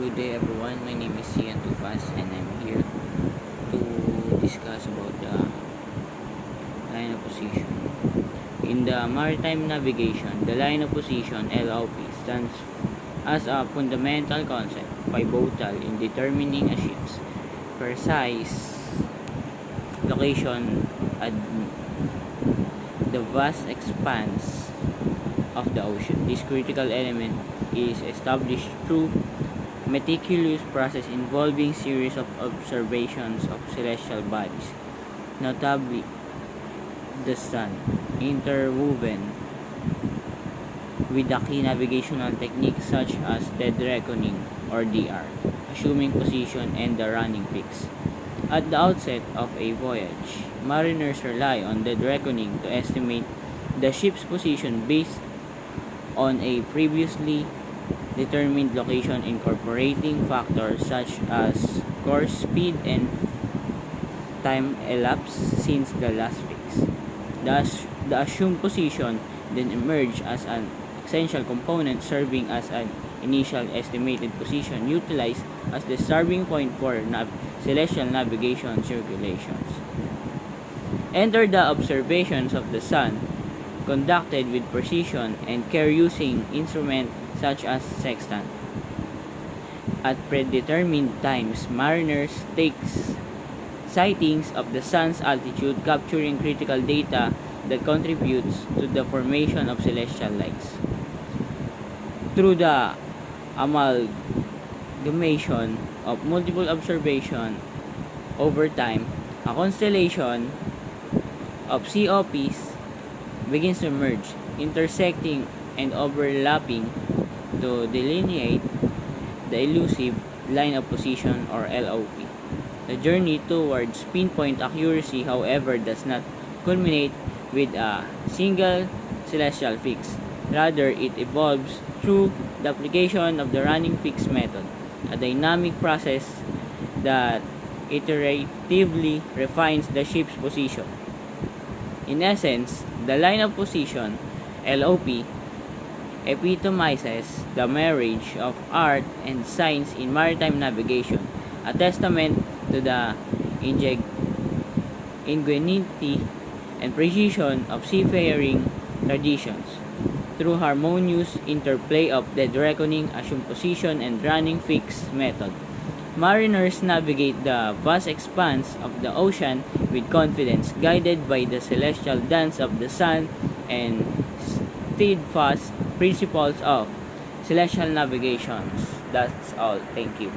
Good day everyone, my name is Cian Tufas and I'm here to discuss about the line of position. In the maritime navigation, the line of position (LOP) stands as a fundamental concept, pivotal in determining a ship's precise location at the vast expanse of the ocean. This critical element is established through meticulous process involving series of observations of celestial bodies, notably the sun, interwoven with the key navigational techniques such as dead reckoning or DR, assuming position and the running fix. At the outset of a voyage, mariners rely on dead reckoning to estimate the ship's position based on a previously determined location, incorporating factors such as course speed and time elapsed since the last fix. The assumed position then emerged as an essential component, serving as an initial estimated position utilized as the starting point for celestial navigation circulations. Enter the observations of the sun, conducted with precision and care using instruments such as sextant. At predetermined times, mariners take sightings of the sun's altitude, capturing critical data that contributes to the formation of celestial lights. Through the amalgamation of multiple observations over time, a constellation of COPs begins to emerge, intersecting and overlapping to delineate the elusive line of position or LOP. The journey towards pinpoint accuracy, however, does not culminate with a single celestial fix. Rather, it evolves through the application of the running fix method, a dynamic process that iteratively refines the ship's position. In essence, the line of position (LOP) epitomizes the marriage of art and science in maritime navigation, a testament to the ingenuity and precision of seafaring traditions. Through harmonious interplay of dead reckoning, assumed position, and running fix method, mariners navigate the vast expanse of the ocean with confidence, guided by the celestial dance of the sun and steadfast principles of celestial navigation. That's all. Thank you.